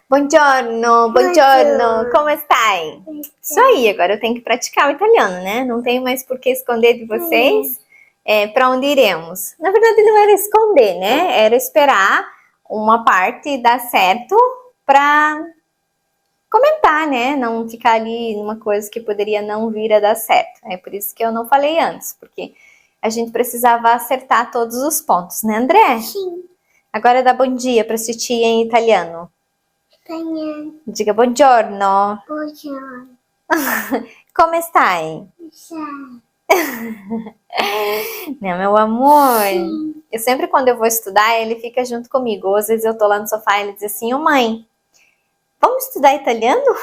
Buongiorno, buongiorno, como stai? Isso aí, agora eu tenho que praticar o italiano, né? Não tenho mais por que esconder de vocês para onde iremos. Na verdade, não era esconder, né? Era esperar uma parte dar certo para comentar, né? Não ficar ali numa coisa que poderia não vir a dar certo. É por isso que eu não falei antes, porque a gente precisava acertar todos os pontos, né, André? Sim. Agora dá bom dia para assistir em italiano. Italiano. Diga buongiorno. Buongiorno. Como stai? Sai. Não, meu amor. Sim. Eu sempre quando eu vou estudar, ele fica junto comigo. Ou às vezes eu tô lá no sofá e ele diz assim, ô mãe, vamos estudar italiano?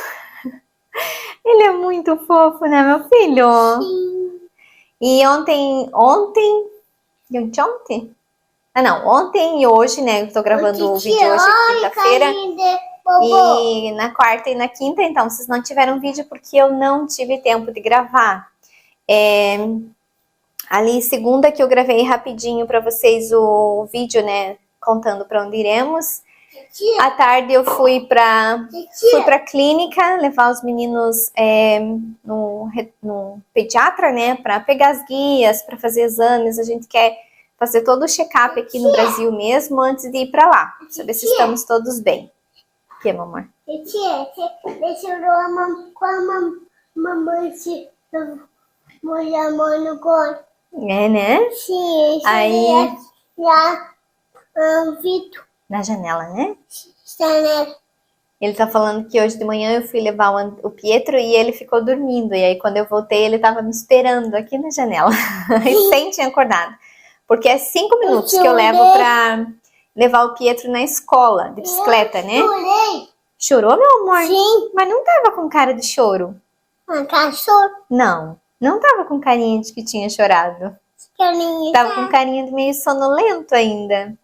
Ele é muito fofo, né, meu filho? Sim. E ontem? Ah, não, ontem e hoje, né, eu tô gravando o vídeo hoje, quinta-feira. E na quarta e na quinta, então, vocês não tiveram vídeo porque eu não tive tempo de gravar. Ali, segunda que eu gravei rapidinho pra vocês o vídeo, né, contando pra onde iremos. À tarde eu fui pra clínica levar os meninos no pediatra, né, pra pegar as guias, pra fazer exames. A gente quer fazer todo o check-up aqui no Brasil mesmo antes de ir pra lá, saber se estamos todos bem. O que, meu amor? Deixa eu ver com a mamãe se molhar a mão no corpo. É, né? Sim, aí já Vitor na janela, né? está nela. Ele tá falando que hoje de manhã eu fui levar o Pietro e ele ficou dormindo. E aí quando eu voltei ele tava me esperando aqui na janela. Recém tinha acordado. Porque é 5 minutos que eu levo pra levar o Pietro na escola de bicicleta, né? Chorei. Chorou, meu amor? Sim. Mas não tava com cara de choro. Cachorro. Não tava com carinha de que tinha chorado. Tava com carinha de meio sonolento ainda.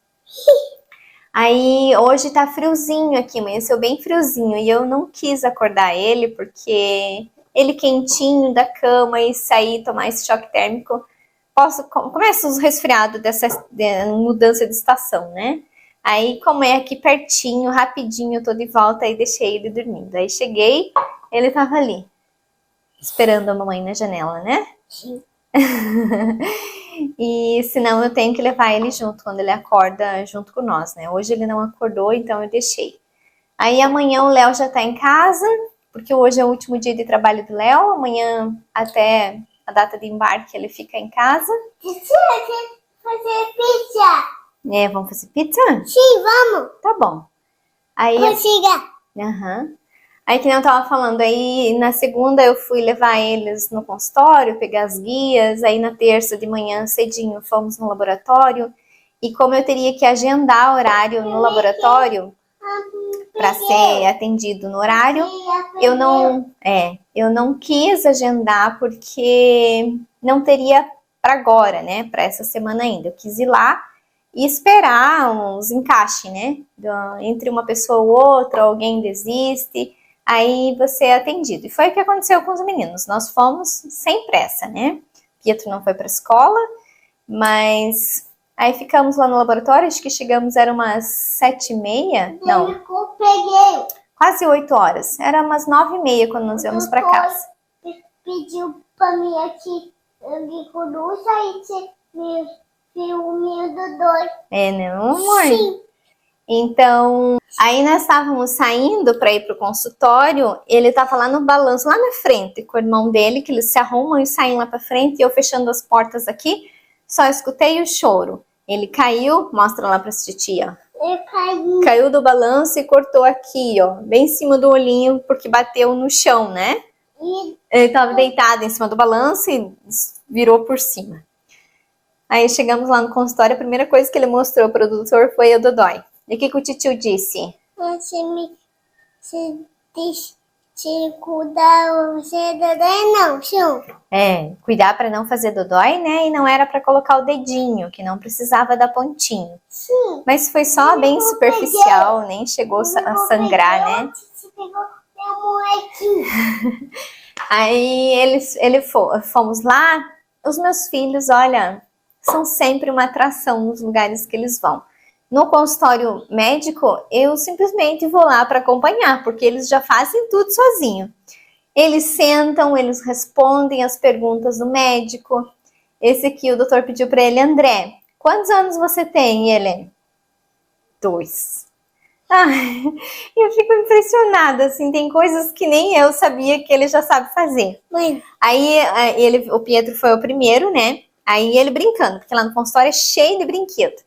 Aí hoje tá friozinho aqui, amanheceu bem friozinho. E eu não quis acordar ele porque ele quentinho da cama e sair tomar esse choque térmico. Começa os resfriados dessa mudança de estação, né? Aí, como é aqui pertinho, rapidinho, eu tô de volta e deixei ele dormindo. Aí cheguei, ele tava ali, esperando a mamãe na janela, né? Sim. E senão eu tenho que levar ele junto, quando ele acorda junto com nós, né? Hoje ele não acordou, então eu deixei. Aí amanhã o Léo já tá em casa, porque hoje é o último dia de trabalho do Léo. Amanhã, até a data de embarque, ele fica em casa. Fazer pizza. Vamos fazer pizza? Sim, vamos. Tá bom. Aí, Consiga. Aí que nem eu tava falando, aí na segunda eu fui levar eles no consultório, pegar as guias, aí na terça de manhã cedinho fomos no laboratório, e como eu teria que agendar horário no laboratório para ser atendido no horário, eu não quis agendar porque não teria para agora, né, para essa semana ainda. Eu quis ir lá e esperar uns encaixes, né, entre uma pessoa ou outra, alguém desiste, aí você é atendido. E foi o que aconteceu com os meninos. Nós fomos sem pressa, né? Pietro não foi para a escola, mas aí ficamos lá no laboratório, acho que chegamos, era umas 7h30, não, quase 8 horas. Era umas 9h30 quando nós viemos para casa. Pediu para mim aqui, de coruja, e você viu o meu Dodói. Não, amor? Sim. Então, aí nós estávamos saindo para ir pro consultório, ele tava lá no balanço, lá na frente, com o irmão dele, que eles se arrumam e saem lá para frente, e eu fechando as portas aqui, só escutei o choro. Ele caiu, mostra lá pra titia. Caiu do balanço e cortou aqui, ó, bem em cima do olhinho, porque bateu no chão, né? Ele tava deitado em cima do balanço e virou por cima. Aí chegamos lá no consultório, a primeira coisa que ele mostrou para o doutor foi o dodói. E o que o titio disse? Você disse cuidar, você dodói não, senhor. Cuidar para não fazer dodói, né? E não era para colocar o dedinho, que não precisava dar pontinho. Sim. Mas foi só bem superficial, nem chegou a sangrar, né? Você pegou meu molequinho. Aí fomos lá. Os meus filhos, olha, são sempre uma atração nos lugares que eles vão. No consultório médico, eu simplesmente vou lá para acompanhar, porque eles já fazem tudo sozinho. Eles sentam, eles respondem as perguntas do médico. Esse aqui, o doutor pediu para ele: André, quantos anos você tem? E ele: 2. Eu fico impressionada, assim, tem coisas que nem eu sabia que ele já sabe fazer. Mãe. Aí o Pietro foi o primeiro, né? Aí ele brincando, porque lá no consultório é cheio de brinquedo.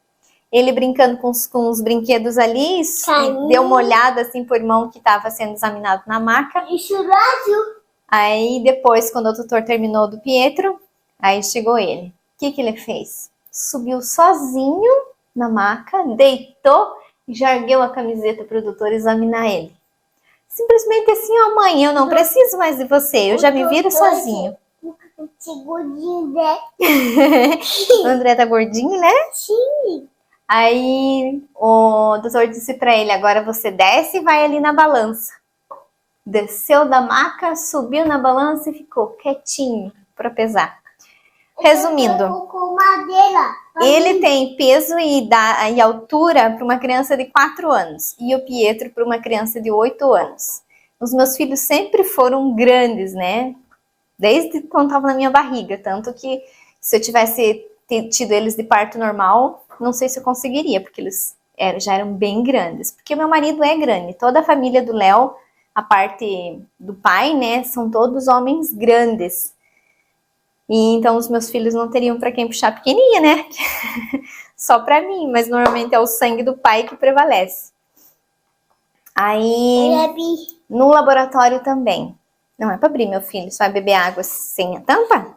Ele brincando com os brinquedos ali, deu uma olhada assim pro irmão que estava sendo examinado na maca. Aí depois, quando o doutor terminou do Pietro, aí chegou ele. O que ele fez? Subiu sozinho na maca, deitou e já ergueu a camiseta para o doutor examinar ele. Simplesmente assim: ó, mãe, eu não preciso mais de você, eu já me viro sozinho. Gordinho, né? O André tá gordinho, né? Sim. Aí o doutor disse pra ele: agora você desce e vai ali na balança. Desceu da maca, subiu na balança e ficou quietinho pra pesar. Resumindo, ele tem peso e altura para uma criança de 4 anos e o Pietro para uma criança de 8 anos. Os meus filhos sempre foram grandes, né? Desde quando estava na minha barriga, tanto que se eu tivesse tido eles de parto normal, não sei se eu conseguiria, porque eles já eram bem grandes. Porque meu marido é grande, toda a família do Léo, a parte do pai, né, são todos homens grandes. E então os meus filhos não teriam para quem puxar pequenininha, né? Só para mim, mas normalmente é o sangue do pai que prevalece. Aí, no laboratório também. Não é para abrir, meu filho. Você vai beber água sem a tampa?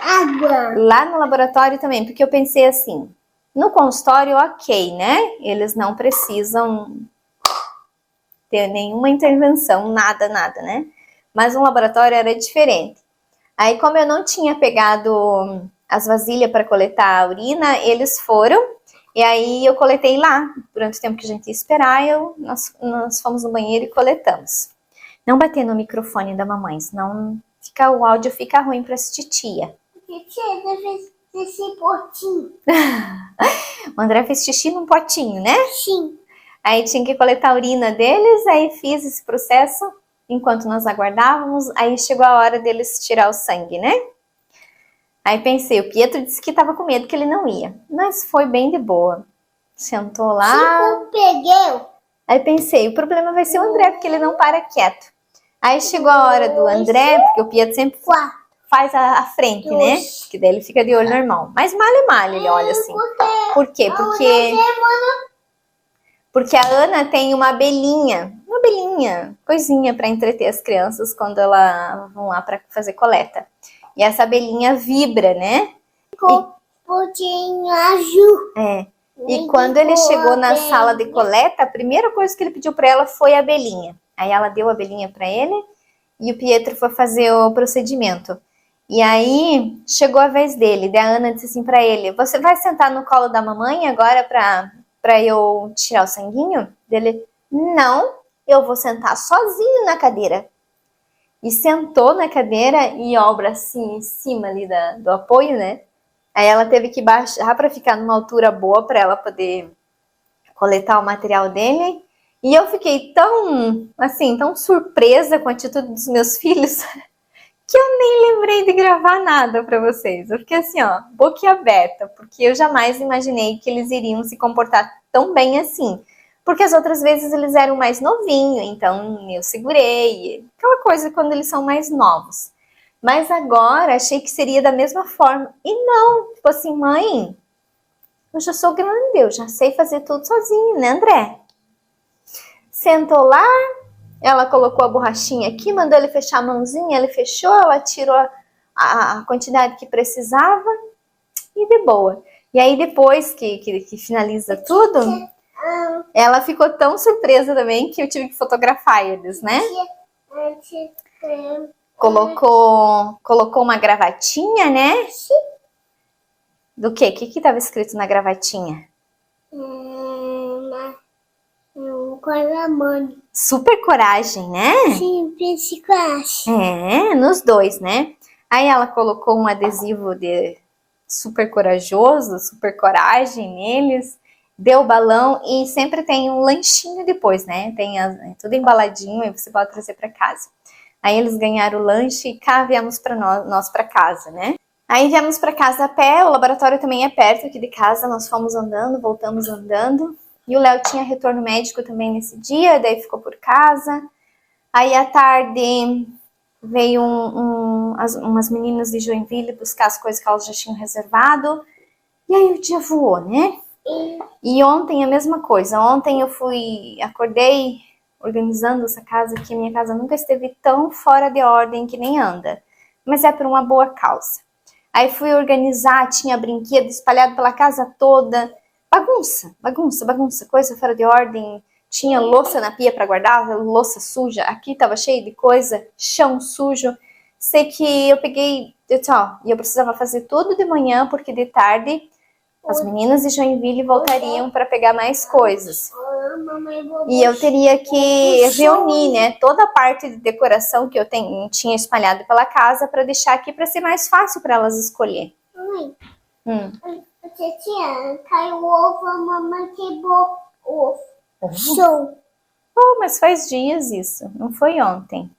Água. Lá no laboratório também, porque eu pensei assim, no consultório, ok, né? Eles não precisam ter nenhuma intervenção, nada, né? Mas no laboratório era diferente. Aí, como eu não tinha pegado as vasilhas para coletar a urina, eles foram, e aí eu coletei lá. Durante o tempo que a gente ia esperar, nós fomos no banheiro e coletamos. Não bater no microfone da mamãe, senão o áudio fica ruim para assistir tia. Esse potinho. O André fez xixi num potinho, né? Sim. Aí tinha que coletar a urina deles, aí fiz esse processo enquanto nós aguardávamos. Aí chegou a hora deles tirar o sangue, né? Aí pensei, o Pietro disse que estava com medo que ele não ia, mas foi bem de boa. Sentou lá. Eu peguei. Aí pensei, o problema vai ser o André, porque ele não para quieto. Aí chegou a hora do André, porque o Pietro sempre faz a frente, né? Que daí ele fica de olho no irmão. Mas mal ele olha assim. Por quê? Porque a Ana tem uma abelhinha, coisinha para entreter as crianças quando elas vão lá para fazer coleta. E essa abelhinha vibra, né? Potinho azul. É. E quando ele chegou na sala de coleta, a primeira coisa que ele pediu para ela foi a abelhinha. Aí ela deu a abelhinha para ele e o Pietro foi fazer o procedimento. E aí chegou a vez dele. Daí a Ana disse assim para ele: você vai sentar no colo da mamãe agora para eu tirar o sanguinho? Dele: não, eu vou sentar sozinho na cadeira. E sentou na cadeira e ó, o bracinho em cima ali do apoio, né? Aí ela teve que baixar para ficar numa altura boa para ela poder coletar o material dele. E eu fiquei tão surpresa com a atitude dos meus filhos que eu nem lembrei de gravar nada para vocês. Eu fiquei assim, ó, boquiaberta, porque eu jamais imaginei que eles iriam se comportar tão bem assim. Porque as outras vezes eles eram mais novinhos, então eu segurei, aquela coisa quando eles são mais novos. Mas agora achei que seria da mesma forma. E não, tipo assim, mãe, eu já sou grande, eu já sei fazer tudo sozinho, né, André? Sentou lá, ela colocou a borrachinha aqui, mandou ele fechar a mãozinha, ele fechou, ela tirou a quantidade que precisava e de boa. E aí depois que finaliza tudo, ela ficou tão surpresa também que eu tive que fotografar eles, né? Colocou uma gravatinha, né? Do quê? O que estava escrito na gravatinha? Coragem. Super coragem, né? Sim, pense coragem. É, nos dois, né? Aí ela colocou um adesivo de super corajoso, super coragem neles. Deu o balão e sempre tem um lanchinho depois, né? Tem tudo embaladinho e você pode trazer para casa. Aí eles ganharam o lanche e cá viemos para nós para casa, né? Aí viemos para casa a pé, o laboratório também é perto aqui de casa, nós fomos andando, voltamos andando. E o Léo tinha retorno médico também nesse dia, daí ficou por casa. Aí à tarde veio umas meninas de Joinville buscar as coisas que elas já tinham reservado. E aí o dia voou, né? E ontem a mesma coisa. Ontem eu acordei organizando essa casa, que minha casa nunca esteve tão fora de ordem que nem anda. Mas é por uma boa causa. Aí fui organizar, tinha brinquedo espalhado pela casa toda. Bagunça, coisa fora de ordem. Tinha louça na pia para guardar, louça suja. Aqui tava cheio de coisa, chão sujo. Sei que eu peguei, e eu precisava fazer tudo de manhã, porque de tarde as meninas de Joinville voltariam para pegar mais coisas. E eu teria que reunir, né, toda a parte de decoração que eu tinha espalhado pela casa para deixar aqui para ser mais fácil para elas escolher. Titia, caiu o ovo, a mamãe quebrou o ovo. Show. Oh, mas faz dias isso, não foi ontem.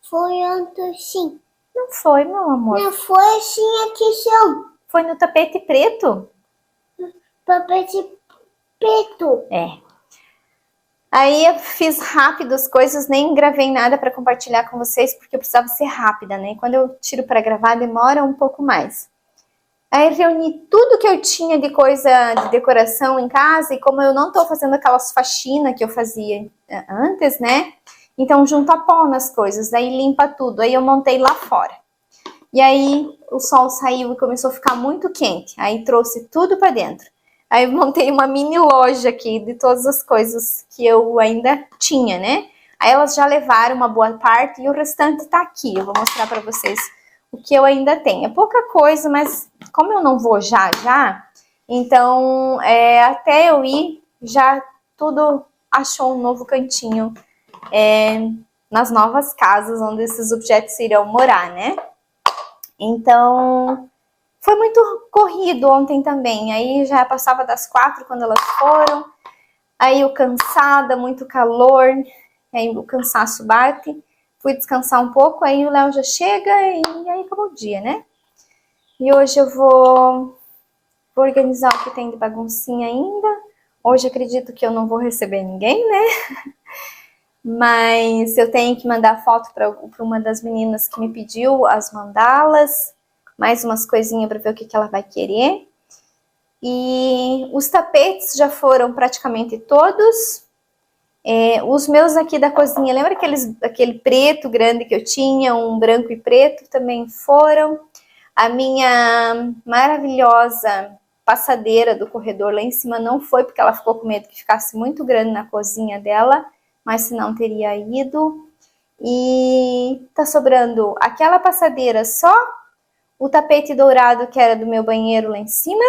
Foi ontem, sim. Não foi, meu amor. Não foi sim aqui, chão. Foi no tapete preto. Tapete preto. É. Aí eu fiz rápido as coisas, nem gravei nada para compartilhar com vocês, porque eu precisava ser rápida, né? Quando eu tiro para gravar, demora um pouco mais. Aí reuni tudo que eu tinha de coisa de decoração em casa, e como eu não tô fazendo aquelas faxinas que eu fazia antes, né? Então junto a pó nas coisas, daí limpa tudo. Aí eu montei lá fora. E aí o sol saiu e começou a ficar muito quente. Aí trouxe tudo para dentro. Aí eu montei uma mini loja aqui de todas as coisas que eu ainda tinha, né? Aí elas já levaram uma boa parte e o restante tá aqui. Eu vou mostrar para vocês o que eu ainda tenho. É pouca coisa, mas como eu não vou já, então até eu ir, já tudo achou um novo cantinho nas novas casas onde esses objetos irão morar, né? Então, foi muito corrido ontem também. Aí já passava das 4 quando elas foram. Aí eu cansada, muito calor. Aí o cansaço bate. Fui descansar um pouco, aí o Léo já chega e aí acabou o dia, né? E hoje eu vou organizar o que tem de baguncinha ainda. Hoje acredito que eu não vou receber ninguém, né? Mas eu tenho que mandar foto para uma das meninas que me pediu as mandalas. Mais umas coisinhas para ver o que ela vai querer. E os tapetes já foram praticamente todos. Os meus aqui da cozinha, lembra aquele preto grande que eu tinha, um branco e preto, também foram. A minha maravilhosa passadeira do corredor lá em cima não foi, porque ela ficou com medo que ficasse muito grande na cozinha dela, mas senão teria ido. E tá sobrando aquela passadeira só, o tapete dourado que era do meu banheiro lá em cima,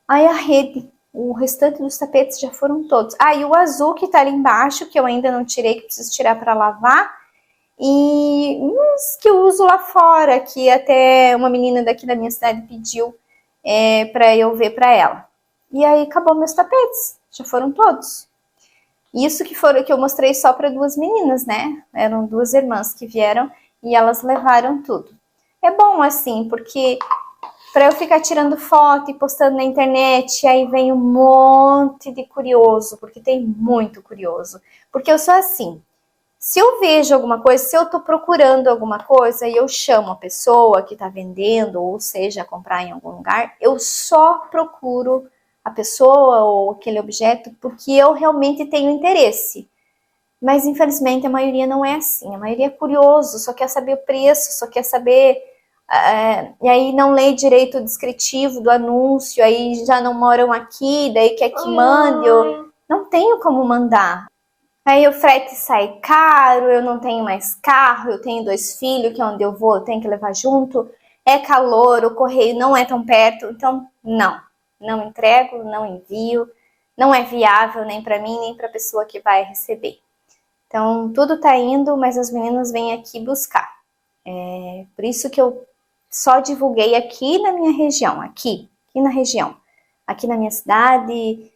aí a rede. O restante dos tapetes já foram todos. E o azul que tá ali embaixo, que eu ainda não tirei, que preciso tirar para lavar. E uns que eu uso lá fora, que até uma menina daqui da minha cidade pediu para eu ver para ela. E aí acabou meus tapetes, já foram todos. Isso que eu mostrei só para 2 meninas, né? Eram 2 irmãs que vieram e elas levaram tudo. É bom assim, porque para eu ficar tirando foto e postando na internet, aí vem um monte de curioso, porque tem muito curioso. Porque eu sou assim, se eu vejo alguma coisa, se eu tô procurando alguma coisa e eu chamo a pessoa que tá vendendo, ou seja, comprar em algum lugar, eu só procuro a pessoa ou aquele objeto porque eu realmente tenho interesse. Mas infelizmente a maioria não é assim, a maioria é curioso, só quer saber o preço, só quer saber... e aí não lê direito o descritivo do anúncio, aí já não moram aqui, daí quer que mande, eu não tenho como mandar. Aí o frete sai caro, eu não tenho mais carro, eu tenho 2 filhos, que é onde eu vou, eu tenho que levar junto, é calor, o correio não é tão perto, então não entrego, não envio, não é viável nem para mim, nem para a pessoa que vai receber. Então tudo tá indo, mas as meninas vêm aqui buscar. Por isso que eu só divulguei aqui na minha região, aqui na região, aqui na minha cidade,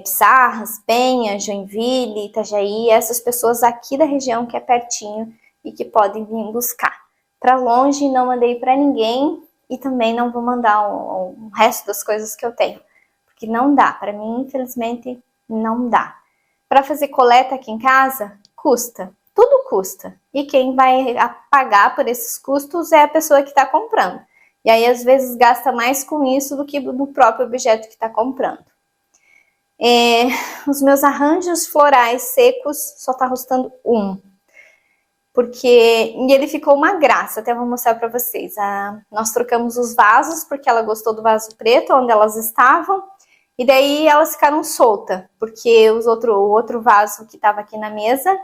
Pissarras, Penha, Joinville, Itajaí, essas pessoas aqui da região que é pertinho e que podem vir buscar. Para longe não mandei para ninguém e também não vou mandar o resto das coisas que eu tenho, porque não dá, para mim infelizmente não dá. Para fazer coleta aqui em casa, custa, tudo custa. E quem vai pagar por esses custos é a pessoa que está comprando. E aí às vezes gasta mais com isso do que no próprio objeto que está comprando. Os meus arranjos florais secos só tá custando porque ele ficou uma graça, até vou mostrar para vocês. Nós trocamos os vasos, porque ela gostou do vaso preto, onde elas estavam, e daí elas ficaram soltas, porque o outro vaso que estava aqui na mesa,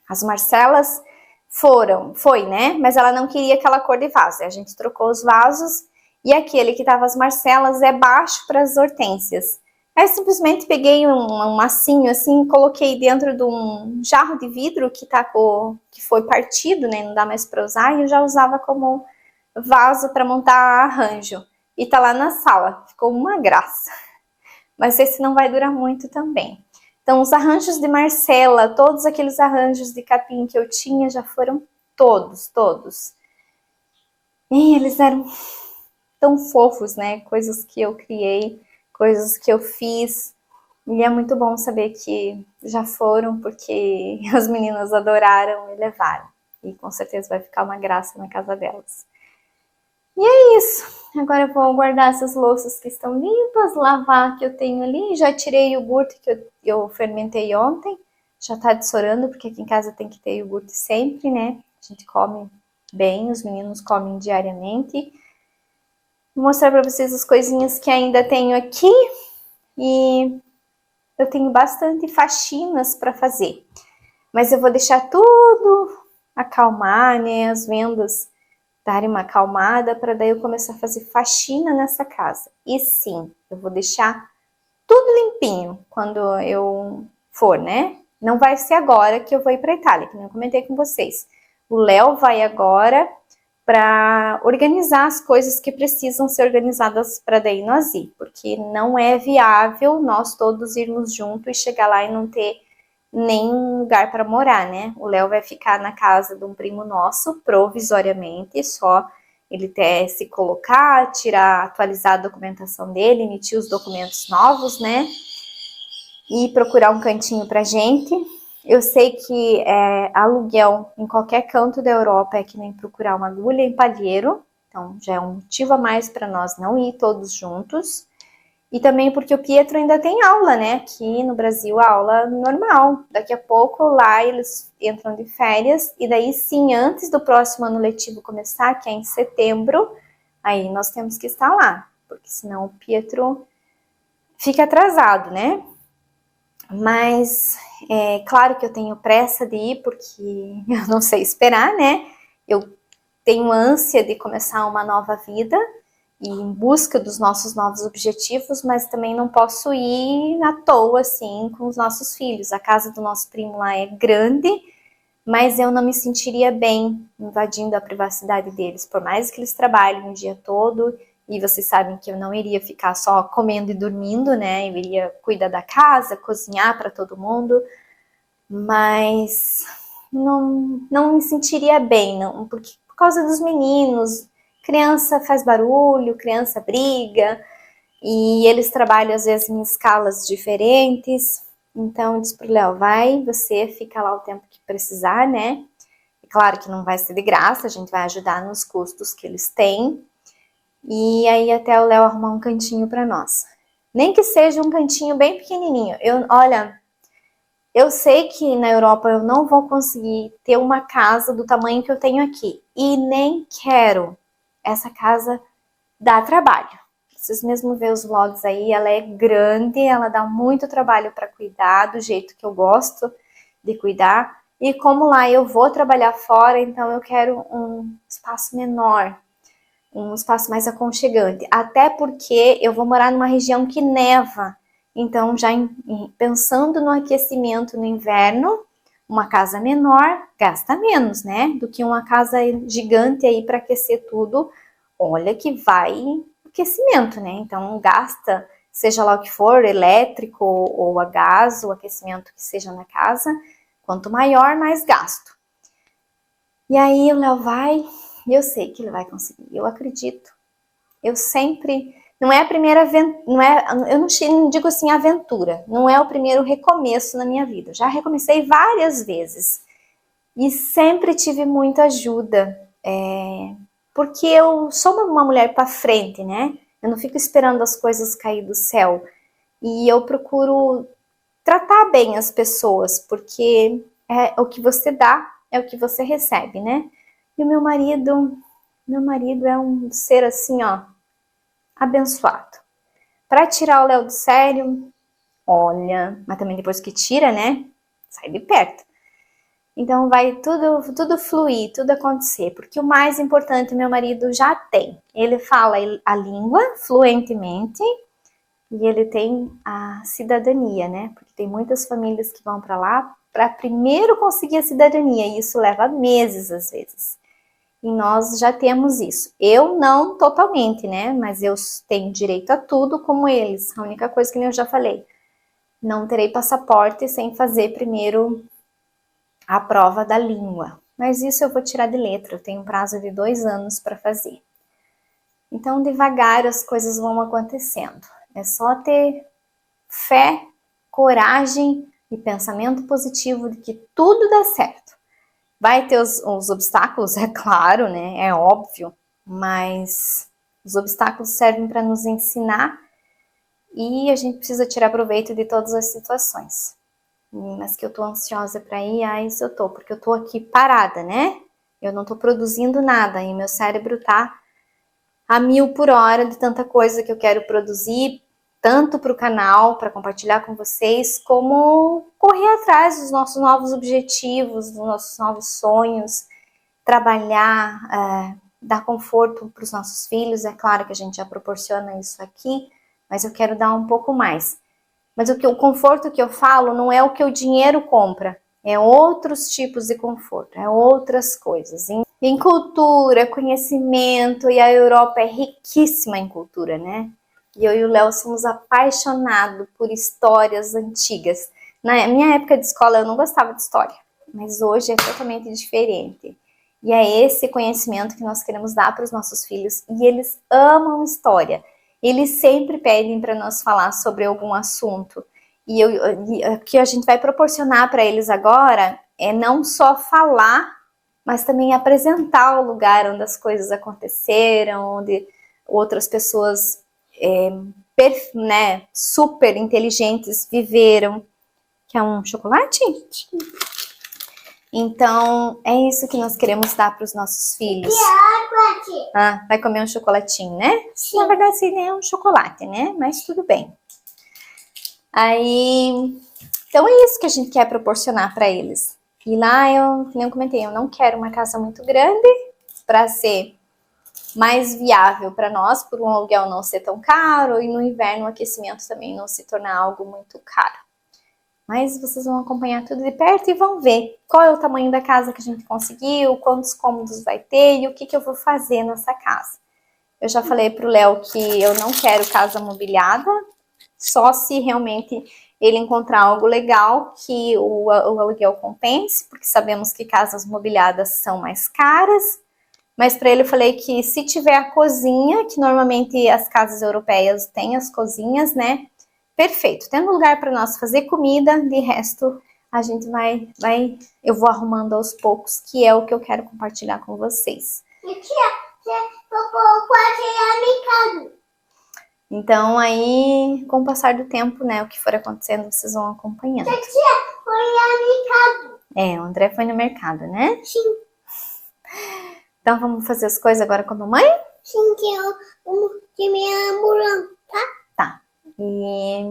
as Marcelas, foi, né? Mas ela não queria aquela cor de vaso, a gente trocou os vasos, e aquele que estava as Marcelas é baixo para as hortênsias. Aí simplesmente peguei um massinho assim, coloquei dentro de um jarro de vidro que foi partido, né? Não dá mais para usar, e eu já usava como vaso para montar arranjo. E tá lá na sala, ficou uma graça. Mas esse não vai durar muito também. Então os arranjos de Marcela, todos aqueles arranjos de capim que eu tinha já foram todos. E eles eram tão fofos, né? Coisas que eu criei, coisas que eu fiz. E é muito bom saber que já foram, porque as meninas adoraram e levaram. E com certeza vai ficar uma graça na casa delas. E é isso. Agora eu vou guardar essas louças que estão limpas, lavar que eu tenho ali. Já tirei o iogurte que eu fermentei ontem. Já tá dessorando, porque aqui em casa tem que ter iogurte sempre, né? A gente come bem, os meninos comem diariamente. Vou mostrar para vocês as coisinhas que ainda tenho aqui. E eu tenho bastante faxinas para fazer. Mas eu vou deixar tudo acalmar, né? As vendas darem uma acalmada para daí eu começar a fazer faxina nessa casa. E sim, eu vou deixar tudo limpinho quando eu for, né? Não vai ser agora que eu vou ir para a Itália, que eu comentei com vocês. O Léo vai agora para organizar as coisas que precisam ser organizadas para daí nós ir, porque não é viável nós todos irmos juntos e chegar lá e não ter nem lugar para morar, né? O Léo vai ficar na casa de um primo nosso, provisoriamente, só ele ter se colocar, atualizar a documentação dele, emitir os documentos novos, né? E procurar um cantinho pra gente. Eu sei que aluguel em qualquer canto da Europa é que nem procurar uma agulha em palheiro, então já é um motivo a mais para nós não ir todos juntos. E também porque o Pietro ainda tem aula, né? Aqui no Brasil, a aula normal. Daqui a pouco lá eles entram de férias. E daí sim, antes do próximo ano letivo começar, que é em setembro, aí nós temos que estar lá. Porque senão o Pietro fica atrasado, né? Mas é claro que eu tenho pressa de ir, porque eu não sei esperar, né? Eu tenho ânsia de começar uma nova vida e em busca dos nossos novos objetivos, mas também não posso ir à toa, assim, com os nossos filhos. A casa do nosso primo lá é grande, mas eu não me sentiria bem invadindo a privacidade deles, por mais que eles trabalhem o dia todo, e vocês sabem que eu não iria ficar só comendo e dormindo, né? Eu iria cuidar da casa, cozinhar para todo mundo, mas não me sentiria bem, não, porque por causa dos meninos. Criança faz barulho, criança briga, e eles trabalham às vezes em escalas diferentes. Então eu disse pro Léo, você fica lá o tempo que precisar, né? É claro que não vai ser de graça, a gente vai ajudar nos custos que eles têm. E aí até o Léo arrumar um cantinho para nós. Nem que seja um cantinho bem pequenininho. Eu sei que na Europa eu não vou conseguir ter uma casa do tamanho que eu tenho aqui. E nem quero. Essa casa dá trabalho. Vocês mesmo vê os vlogs aí, ela é grande, ela dá muito trabalho para cuidar, do jeito que eu gosto de cuidar. E como lá eu vou trabalhar fora, então eu quero um espaço menor, um espaço mais aconchegante. Até porque eu vou morar numa região que neva. Então, já pensando no aquecimento no inverno, uma casa menor gasta menos, né? Do que uma casa gigante aí para aquecer tudo. Olha que vai aquecimento, né? Então gasta, seja lá o que for, elétrico ou a gás, o aquecimento que seja na casa, quanto maior, mais gasto. E aí o Léo vai, e eu sei que ele vai conseguir, eu acredito. Eu sempre, não é a primeira, eu não digo assim aventura, não é o primeiro recomeço na minha vida. Já recomecei várias vezes e sempre tive muita ajuda, porque eu sou uma mulher para frente, né? Eu não fico esperando as coisas cair do céu e eu procuro tratar bem as pessoas, porque é o que você dá, é o que você recebe, né? E o meu marido é um ser assim, ó, abençoado. Para tirar o Léo do sério, olha, mas também depois que tira, né? Sai de perto. Então vai tudo fluir, tudo acontecer, porque o mais importante meu marido já tem. Ele fala a língua fluentemente e ele tem a cidadania, né? Porque tem muitas famílias que vão para lá para primeiro conseguir a cidadania e isso leva meses às vezes. E nós já temos isso. Eu não totalmente, né? Mas eu tenho direito a tudo como eles. A única coisa que eu já falei, não terei passaporte sem fazer primeiro a prova da língua. Mas isso eu vou tirar de letra, eu tenho um prazo de 2 anos para fazer. Então, devagar as coisas vão acontecendo. É só ter fé, coragem e pensamento positivo de que tudo dá certo. Vai ter os obstáculos, é claro, né? É óbvio, mas os obstáculos servem para nos ensinar e a gente precisa tirar proveito de todas as situações. Mas que eu tô ansiosa para ir, isso eu tô, porque eu tô aqui parada, né? Eu não tô produzindo nada e meu cérebro tá a 1000 por hora de tanta coisa que eu quero produzir, tanto para o canal, para compartilhar com vocês, como correr atrás dos nossos novos objetivos, dos nossos novos sonhos, trabalhar, dar conforto para os nossos filhos. É claro que a gente já proporciona isso aqui, mas eu quero dar um pouco mais. Mas o conforto que eu falo não é o que o dinheiro compra, é outros tipos de conforto, é outras coisas. Em cultura, conhecimento, e a Europa é riquíssima em cultura, né? E eu e o Léo somos apaixonados por histórias antigas. Na minha época de escola eu não gostava de história, mas hoje é totalmente diferente. E é esse conhecimento que nós queremos dar para os nossos filhos, e eles amam história. Eles sempre pedem para nós falar sobre algum assunto. E o que a gente vai proporcionar para eles agora é não só falar, mas também apresentar o lugar onde as coisas aconteceram, onde outras pessoas super inteligentes viveram. Quer um chocolate? Então, é isso que nós queremos dar para os nossos filhos. Vai comer um chocolatinho, né? Sim. Na verdade, sim, é um chocolate, né? Mas tudo bem. Então é isso que a gente quer proporcionar para eles. E lá, como eu comentei, eu não quero uma casa muito grande para ser mais viável para nós, por um aluguel não ser tão caro e no inverno o aquecimento também não se tornar algo muito caro. Mas vocês vão acompanhar tudo de perto e vão ver qual é o tamanho da casa que a gente conseguiu, quantos cômodos vai ter e o que eu vou fazer nessa casa. Eu já falei pro Léo que eu não quero casa mobiliada, só se realmente ele encontrar algo legal que o aluguel compense, porque sabemos que casas mobiliadas são mais caras. Mas para ele eu falei que se tiver a cozinha, que normalmente as casas europeias têm as cozinhas, né? Perfeito. Tendo lugar para nós fazer comida, de resto a gente eu vou arrumando aos poucos, que é o que eu quero compartilhar com vocês. Então aí, com o passar do tempo, né, o que for acontecendo, vocês vão acompanhando. O André foi no mercado, né? Sim. Então vamos fazer as coisas agora com a mamãe? Sim, que minha ambulância, tá? Tá. E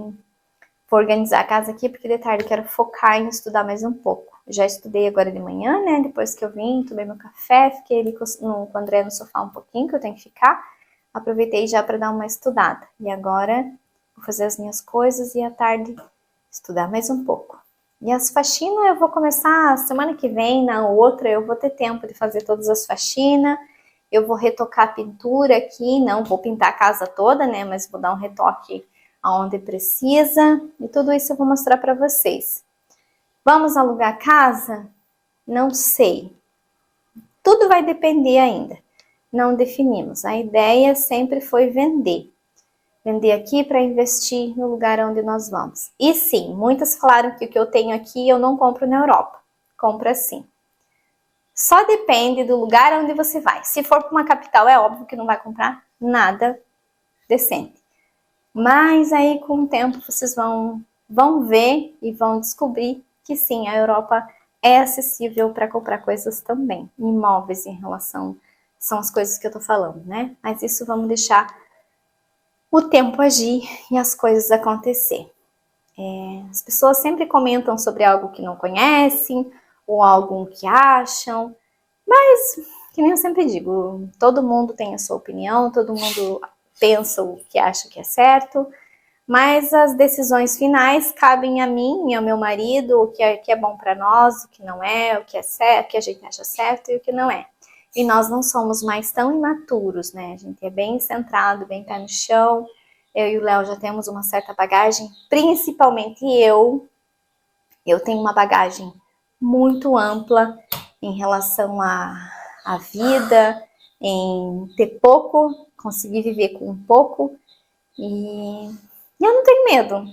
vou organizar a casa aqui, porque de tarde eu quero focar em estudar mais um pouco. Já estudei agora de manhã, né? Depois que eu vim, tomei meu café, fiquei ali com o André no sofá um pouquinho, que eu tenho que ficar. Aproveitei já para dar uma estudada. E agora vou fazer as minhas coisas e à tarde estudar mais um pouco. E as faxinas eu vou começar semana que vem, na outra eu vou ter tempo de fazer todas as faxinas. Eu vou retocar a pintura aqui, não vou pintar a casa toda, né? Mas vou dar um retoque aonde precisa. E tudo isso eu vou mostrar para vocês. Vamos alugar casa? Não sei. Tudo vai depender ainda. Não definimos. A ideia sempre foi vender. Vender aqui para investir no lugar onde nós vamos. E sim, muitas falaram que o que eu tenho aqui eu não compro na Europa. Compro assim. Só depende do lugar onde você vai. Se for para uma capital, é óbvio que não vai comprar nada decente. Mas aí com o tempo vocês vão ver e vão descobrir que sim, a Europa é acessível para comprar coisas também. Imóveis em relação, são as coisas que eu tô falando, né? Mas isso vamos deixar o tempo agir e as coisas acontecer. As pessoas sempre comentam sobre algo que não conhecem ou algo que acham, mas, que nem eu sempre digo, todo mundo tem a sua opinião, todo mundo pensa o que acha que é certo, mas as decisões finais cabem a mim e ao meu marido, o que é bom para nós, o que não é, o que é certo, o que a gente acha certo e o que não é. E nós não somos mais tão imaturos, né? A gente é bem centrado, bem pé no chão. Eu e o Léo já temos uma certa bagagem, principalmente eu. Eu tenho uma bagagem muito ampla em relação à vida, em ter pouco, conseguir viver com pouco. E eu não tenho medo.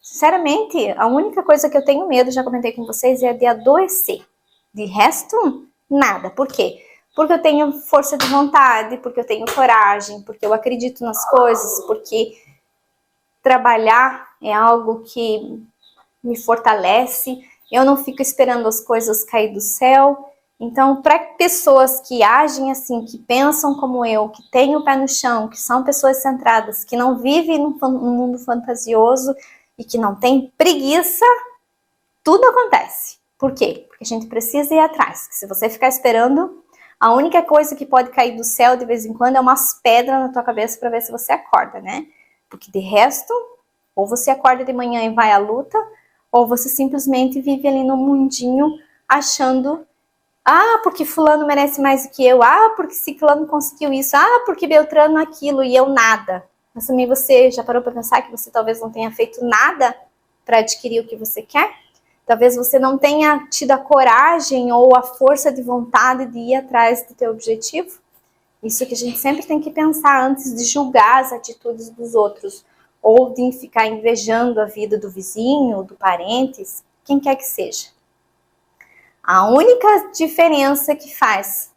Sinceramente, a única coisa que eu tenho medo, já comentei com vocês, é de adoecer. De resto, nada. Por quê? Porque eu tenho força de vontade, porque eu tenho coragem, porque eu acredito nas coisas, porque trabalhar é algo que me fortalece. Eu não fico esperando as coisas cair do céu. Então, para pessoas que agem assim, que pensam como eu, que têm o pé no chão, que são pessoas centradas, que não vivem num mundo fantasioso e que não têm preguiça, tudo acontece. Por quê? Porque a gente precisa ir atrás. Se você ficar esperando, a única coisa que pode cair do céu de vez em quando é umas pedras na tua cabeça para ver se você acorda, né? Porque de resto, ou você acorda de manhã e vai à luta, ou você simplesmente vive ali no mundinho achando, porque fulano merece mais do que eu, porque ciclano conseguiu isso, porque Beltrano aquilo e eu nada. Mas também você já parou para pensar que você talvez não tenha feito nada para adquirir o que você quer? Talvez você não tenha tido a coragem ou a força de vontade de ir atrás do teu objetivo? Isso que a gente sempre tem que pensar antes de julgar as atitudes dos outros ou de ficar invejando a vida do vizinho, do parentes, quem quer que seja. A única diferença que faz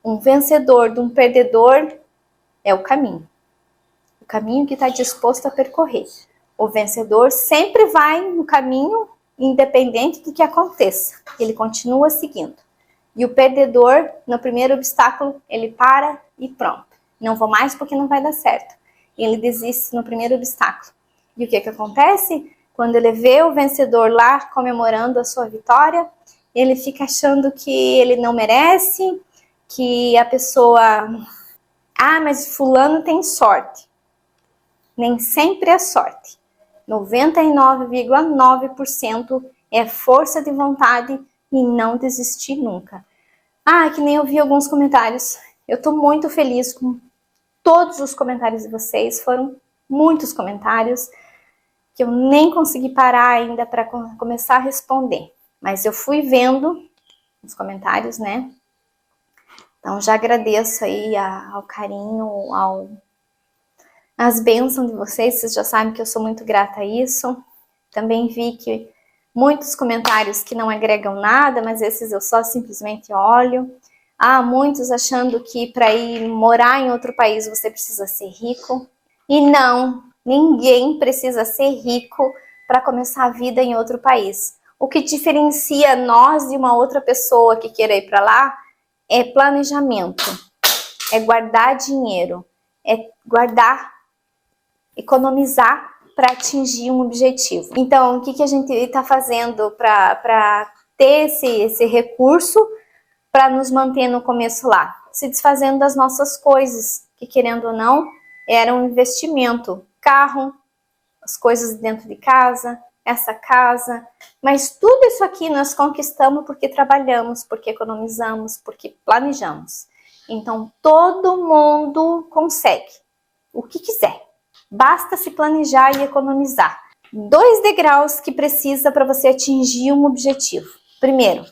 um vencedor de um perdedor é o caminho. O caminho que está disposto a percorrer. O vencedor sempre vai no caminho independente do que aconteça. Ele continua seguindo. E o perdedor, no primeiro obstáculo, ele para e pronto. Não vou mais porque não vai dar certo. Ele desiste no primeiro obstáculo. E o que acontece? Quando ele vê o vencedor lá comemorando a sua vitória, ele fica achando que ele não merece, que a pessoa... mas fulano tem sorte. Nem sempre é sorte. 99,9% é força de vontade e não desistir nunca. Que nem eu vi alguns comentários. Eu tô muito feliz com todos os comentários de vocês. Foram muitos comentários que eu nem consegui parar ainda para começar a responder. Mas eu fui vendo os comentários, né? Então já agradeço aí ao carinho, as bênçãos de vocês. Vocês já sabem que eu sou muito grata a isso. Também vi que muitos comentários que não agregam nada, mas esses eu só simplesmente olho. Muitos achando que para ir morar em outro país você precisa ser rico. E não, ninguém precisa ser rico para começar a vida em outro país. O que diferencia nós de uma outra pessoa que queira ir para lá é planejamento, é guardar dinheiro, é economizar para atingir um objetivo. Então, o que a gente está fazendo para ter esse recurso para nos manter no começo lá? Se desfazendo das nossas coisas, que querendo ou não, era um investimento. Carro, as coisas dentro de casa, essa casa, mas tudo isso aqui nós conquistamos porque trabalhamos, porque economizamos, porque planejamos. Então todo mundo consegue o que quiser, basta se planejar e economizar. 2 degraus que precisa para você atingir um objetivo. Primeiro,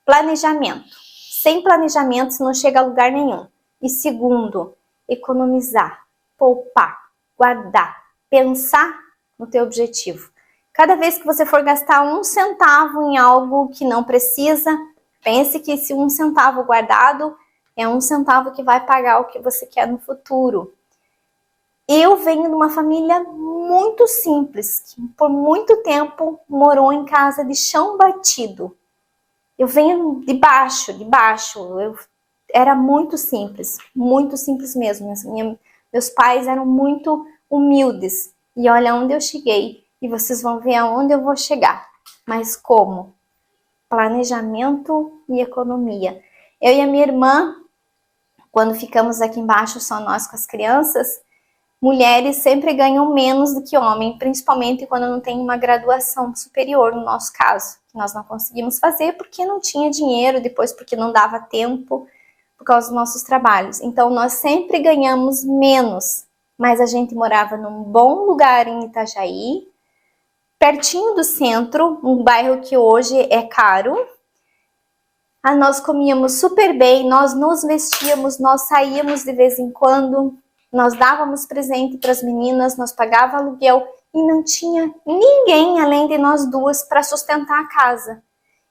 planejamento. Sem planejamento você não chega a lugar nenhum. E segundo, economizar, poupar, guardar, pensar no teu objetivo. Cada vez que você for gastar 1 centavo em algo que não precisa, pense que esse 1 centavo guardado é 1 centavo que vai pagar o que você quer no futuro. Eu venho de uma família muito simples, que por muito tempo morou em casa de chão batido. Eu venho de baixo. Eu era muito simples mesmo. Meus pais eram muito humildes. E olha onde eu cheguei. E vocês vão ver aonde eu vou chegar. Mas como? Planejamento e economia. Eu e a minha irmã, quando ficamos aqui embaixo, só nós com as crianças, mulheres sempre ganham menos do que homens, principalmente quando não tem uma graduação superior, no nosso caso, que nós não conseguimos fazer porque não tinha dinheiro, depois porque não dava tempo, por causa dos nossos trabalhos. Então, nós sempre ganhamos menos, mas a gente morava num bom lugar em Itajaí, pertinho do centro, um bairro que hoje é caro. Nós comíamos super bem, nós nos vestíamos, nós saíamos de vez em quando, nós dávamos presente para as meninas, nós pagávamos aluguel e não tinha ninguém além de nós duas para sustentar a casa.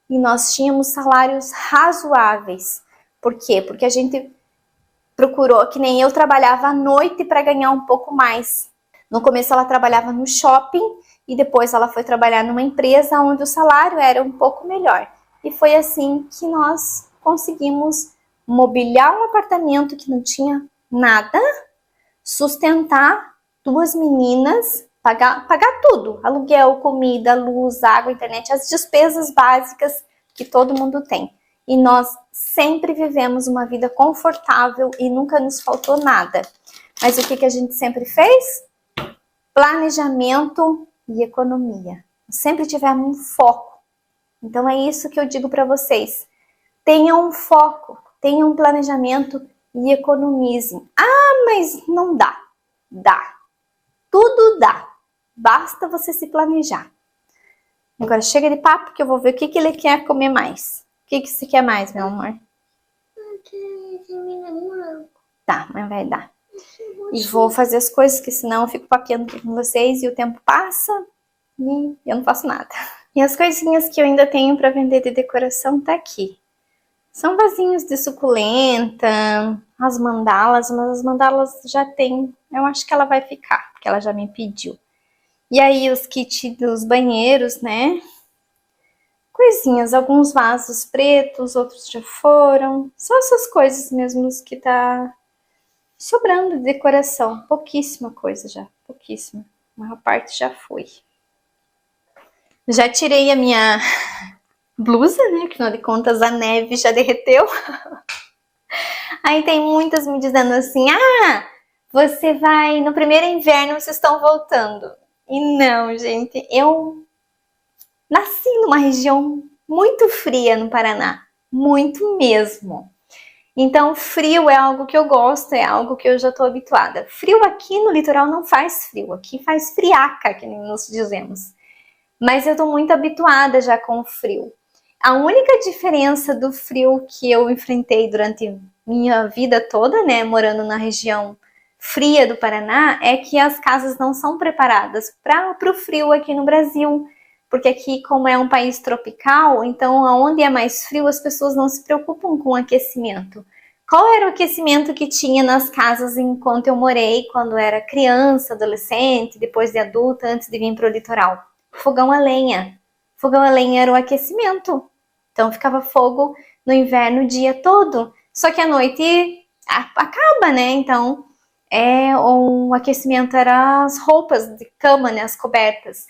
E nós tínhamos salários razoáveis. Por quê? Porque a gente procurou, que nem eu trabalhava à noite para ganhar um pouco mais. No começo ela trabalhava no shopping e depois ela foi trabalhar numa empresa onde o salário era um pouco melhor. E foi assim que nós conseguimos mobiliar um apartamento que não tinha nada, sustentar 2 meninas, pagar tudo, aluguel, comida, luz, água, internet, as despesas básicas que todo mundo tem. E nós sempre vivemos uma vida confortável e nunca nos faltou nada. Mas o que a gente sempre fez? Planejamento e economia. Sempre tivemos um foco. Então é isso que eu digo para vocês. Tenham um foco, tenham um planejamento e economizem. Mas não dá. Dá. Tudo dá. Basta você se planejar. Agora chega de papo que eu vou ver o que ele quer comer mais. O que você quer mais, meu amor? Tá, mas vai dar. E vou fazer as coisas, que senão eu fico papeando aqui com vocês e o tempo passa e eu não faço nada. E as coisinhas que eu ainda tenho para vender de decoração tá aqui. São vasinhos de suculenta, as mandalas, mas as mandalas já tem. Eu acho que ela vai ficar, porque ela já me pediu. E aí os kits dos banheiros, né? Coisinhas, alguns vasos pretos, outros já foram. Só essas coisas mesmo que tá sobrando de decoração. Pouquíssima coisa já, pouquíssima. A maior parte já foi. Já tirei a minha blusa, né? Afinal de contas, a neve já derreteu. Aí tem muitas me dizendo assim, você vai, no primeiro inverno vocês estão voltando. E não, gente, eu nasci numa região muito fria no Paraná, muito mesmo. Então, frio é algo que eu gosto, é algo que eu já estou habituada. Frio aqui no litoral não faz frio, aqui faz friaca, que nós dizemos. Mas eu estou muito habituada já com o frio. A única diferença do frio que eu enfrentei durante minha vida toda, né, morando na região fria do Paraná, é que as casas não são preparadas para o frio aqui no Brasil. Porque aqui, como é um país tropical, então onde é mais frio, as pessoas não se preocupam com o aquecimento. Qual era o aquecimento que tinha nas casas enquanto eu morei, quando era criança, adolescente, depois de adulta, antes de vir para o litoral? Fogão a lenha. Fogão a lenha era o aquecimento. Então ficava fogo no inverno o dia todo. Só que à noite acaba, né? Então o aquecimento era as roupas de cama, né? As cobertas.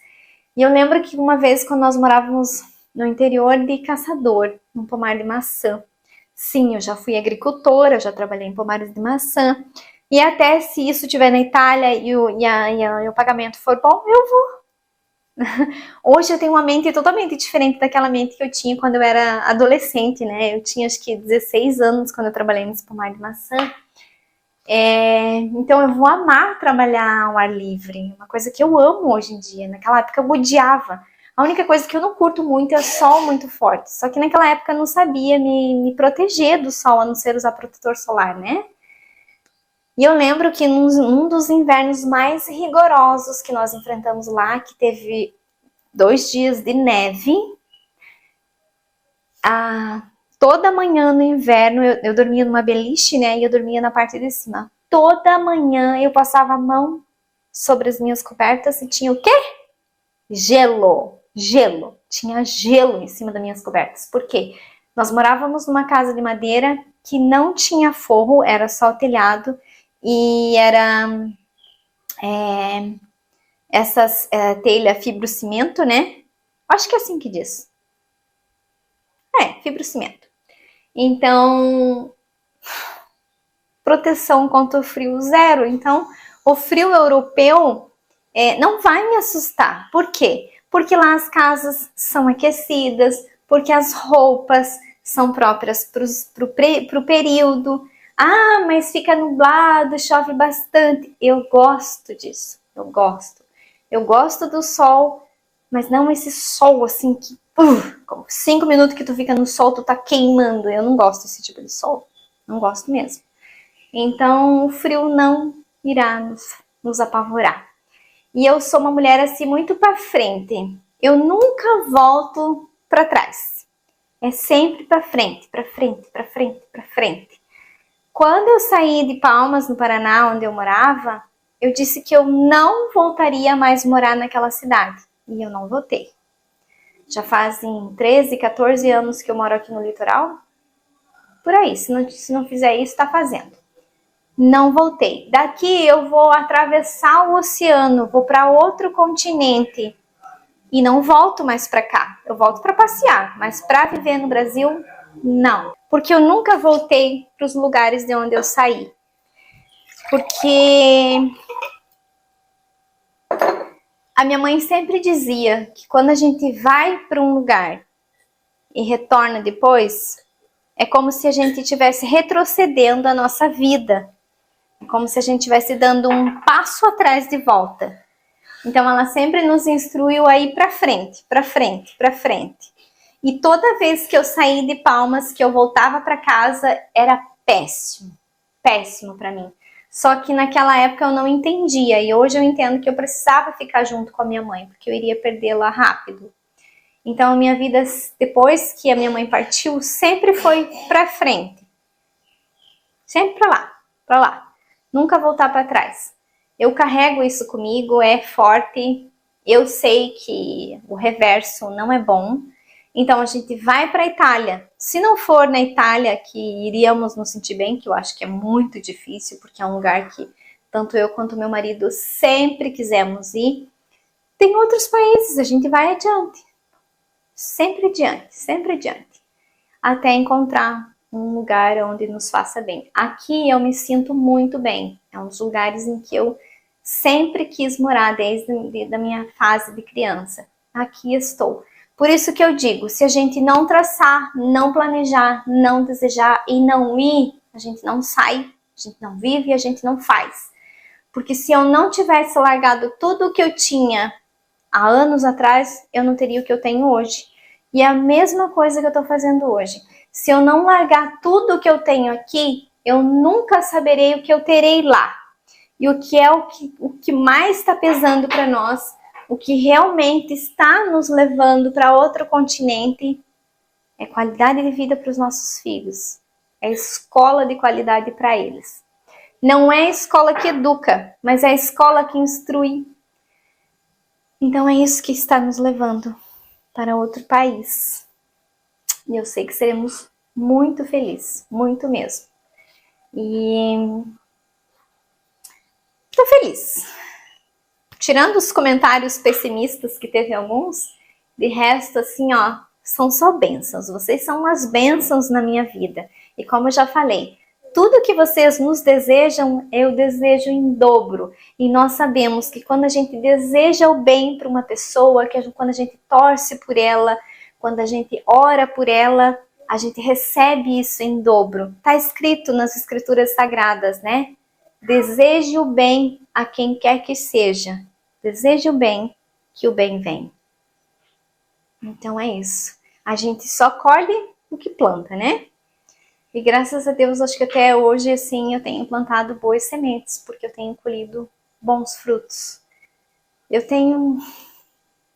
E eu lembro que uma vez, quando nós morávamos no interior de Caçador, num pomar de maçã. Sim, eu já fui agricultora, já trabalhei em pomares de maçã. E até se isso estiver na Itália e o pagamento for bom, eu vou. Hoje eu tenho uma mente totalmente diferente daquela mente que eu tinha quando eu era adolescente, né? Eu tinha acho que 16 anos quando eu trabalhei no pomar de maçã. Então eu vou amar trabalhar ao ar livre, uma coisa que eu amo hoje em dia. Naquela época eu odiava. A única coisa que eu não curto muito é o sol muito forte. Só que naquela época eu não sabia me proteger do sol, a não ser usar protetor solar, né? E eu lembro que num dos invernos mais rigorosos que nós enfrentamos lá, que teve 2 dias de neve, toda manhã no inverno, eu dormia numa beliche, né? E eu dormia na parte de cima. Toda manhã eu passava a mão sobre as minhas cobertas e tinha o quê? Gelo. Gelo. Tinha gelo em cima das minhas cobertas. Por quê? Nós morávamos numa casa de madeira que não tinha forro, era só o telhado. E era essas telha fibrocimento, né? Acho que é assim que diz. Fibrocimento. Então, proteção contra o frio zero. Então, o frio europeu não vai me assustar. Por quê? Porque lá as casas são aquecidas, porque as roupas são próprias para o período. Ah, mas fica nublado, chove bastante. Eu gosto disso, eu gosto. Eu gosto do sol, mas não esse sol assim que 5 minutos que tu fica no sol, tu tá queimando. Eu não gosto desse tipo de sol, não gosto mesmo. Então o frio não irá nos apavorar. E eu sou uma mulher assim muito para frente. Eu nunca volto para trás. É sempre para frente, para frente, para frente, para frente. Quando eu saí de Palmas, no Paraná, onde eu morava, eu disse que eu não voltaria mais morar naquela cidade. E eu não voltei. Já fazem 13, 14 anos que eu moro aqui no litoral. Por aí, se não fizer isso, tá fazendo. Não voltei. Daqui eu vou atravessar o oceano, vou para outro continente e não volto mais para cá. Eu volto para passear, mas para viver no Brasil, não. Porque eu nunca voltei para os lugares de onde eu saí. Porque a minha mãe sempre dizia que quando a gente vai para um lugar e retorna depois, é como se a gente estivesse retrocedendo a nossa vida. É como se a gente estivesse dando um passo atrás de volta. Então ela sempre nos instruiu a ir para frente, para frente, para frente. E toda vez que eu saí de Palmas, que eu voltava para casa, era péssimo. Péssimo para mim. Só que naquela época eu não entendia. E hoje eu entendo que eu precisava ficar junto com a minha mãe, porque eu iria perdê-la rápido. Então a minha vida, depois que a minha mãe partiu, sempre foi para frente. Sempre para lá, para lá. Nunca voltar para trás. Eu carrego isso comigo, é forte. Eu sei que o reverso não é bom. Então a gente vai para a Itália. Se não for na Itália que iríamos nos sentir bem, que eu acho que é muito difícil, porque é um lugar que tanto eu quanto meu marido sempre quisemos ir. Tem outros países, a gente vai adiante. Sempre adiante. Até encontrar um lugar onde nos faça bem. Aqui eu me sinto muito bem. É um dos lugares em que eu sempre quis morar desde a minha fase de criança. Aqui estou. Por isso que eu digo, se a gente não traçar, não planejar, não desejar e não ir, a gente não sai, a gente não vive, a gente não faz. Porque se eu não tivesse largado tudo o que eu tinha há anos atrás, eu não teria o que eu tenho hoje. E é a mesma coisa que eu estou fazendo hoje. Se eu não largar tudo o que eu tenho aqui, eu nunca saberei o que eu terei lá. E o que é o que mais está pesando para nós, o que realmente está nos levando para outro continente, é qualidade de vida para os nossos filhos. É escola de qualidade para eles. Não é a escola que educa, mas é a escola que instrui. Então é isso que está nos levando para outro país. E eu sei que seremos muito felizes, muito mesmo. E tô feliz. Tirando os comentários pessimistas, que teve alguns, de resto, assim, são só bênçãos. Vocês são umas bênçãos na minha vida. E como eu já falei, Tudo que vocês nos desejam, eu desejo em dobro. E nós sabemos que quando a gente deseja o bem para uma pessoa, quando a gente torce por ela, quando a gente ora por ela, a gente recebe isso em dobro. Está escrito nas escrituras sagradas, né? Deseje o bem a quem quer que seja. Deseje o bem, que o bem vem. Então é isso. A gente só colhe o que planta, né? E graças a Deus, acho que até hoje, assim, eu tenho plantado boas sementes, porque eu tenho colhido bons frutos. Eu tenho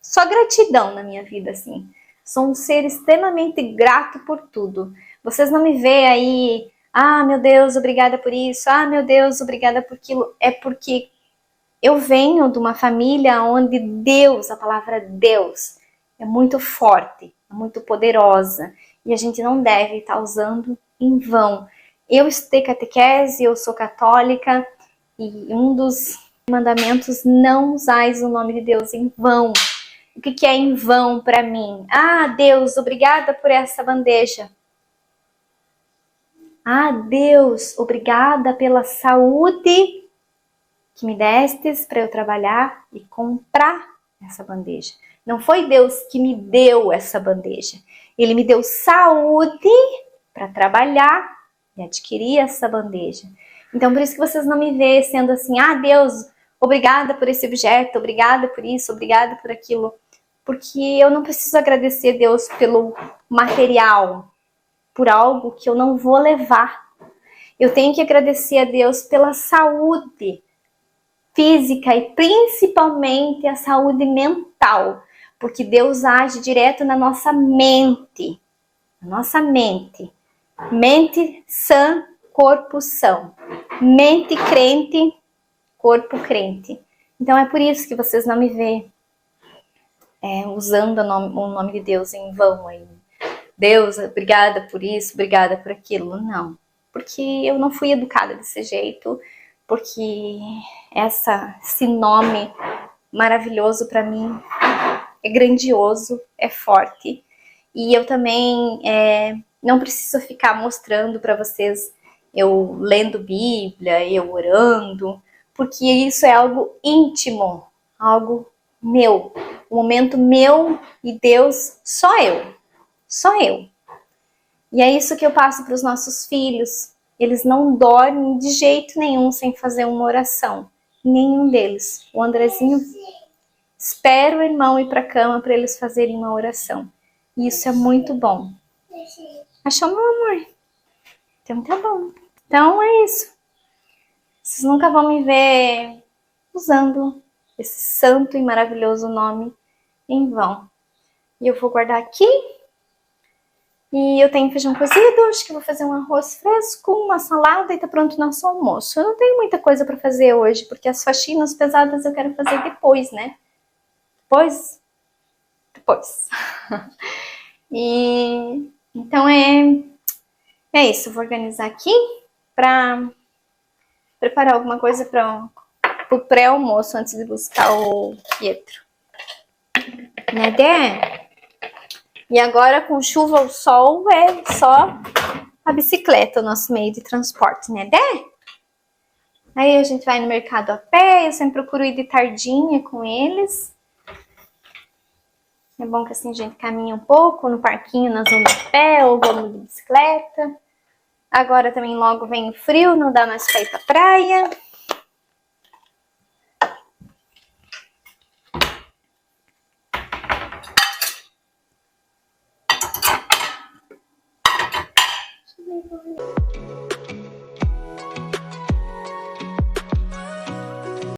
só gratidão na minha vida, assim. Sou um ser extremamente grato por tudo. Vocês não me veem aí, ah, meu Deus, obrigada por isso, ah, meu Deus, obrigada por aquilo. É porque eu venho de uma família onde Deus, a palavra Deus, é muito forte, é muito poderosa. E a gente não deve estar usando em vão. Eu estudei catequese, eu sou católica, e um dos mandamentos, não usais o nome de Deus em vão. O que é em vão para mim? Ah, Deus, obrigada por essa bandeja. Ah, Deus, obrigada pela saúde que me destes para eu trabalhar e comprar essa bandeja. Não foi Deus que me deu essa bandeja. Ele me deu saúde para trabalhar e adquirir essa bandeja. Então, por isso que vocês não me veem sendo assim, ah, Deus, obrigada por esse objeto, obrigada por isso, obrigada por aquilo. Porque eu não preciso agradecer a Deus pelo material, por algo que eu não vou levar. Eu tenho que agradecer a Deus pela saúde física e principalmente a saúde mental, porque Deus age direto na nossa mente. Na nossa mente. Mente sã, corpo são. Mente crente, corpo crente. Então é por isso que vocês não me veem usando o nome de Deus em vão aí. Deus, obrigada por isso, obrigada por aquilo. Não. Porque eu não fui educada desse jeito, porque esse nome maravilhoso para mim é grandioso, é forte. E eu também não preciso ficar mostrando para vocês eu lendo Bíblia, eu orando, porque isso é algo íntimo, algo meu, um momento meu e Deus, só eu. Só eu. E é isso que eu passo para os nossos filhos. Eles não dormem de jeito nenhum sem fazer uma oração. Nenhum deles. O Andrezinho espera o irmão ir para a cama para eles fazerem uma oração. E isso é muito bom. Achou, meu amor? Então tá bom. Então é isso. Vocês nunca vão me ver usando esse santo e maravilhoso nome em vão. E eu vou guardar aqui. E eu tenho feijão cozido, acho que vou fazer um arroz fresco, uma salada e tá pronto o nosso almoço. Eu não tenho muita coisa para fazer hoje, porque as faxinas pesadas eu quero fazer depois, né? Depois. E então é isso, eu vou organizar aqui para preparar alguma coisa para o pré-almoço antes de buscar o Pietro. Né, Dé? E agora, com chuva ou sol, é só a bicicleta, o nosso meio de transporte, né, Dé? Aí a gente vai no mercado a pé, eu sempre procuro ir de tardinha com eles. É bom que assim a gente caminha um pouco no parquinho, nós vamos a pé ou vamos de bicicleta. Agora também logo vem o frio, não dá mais pra ir pra praia.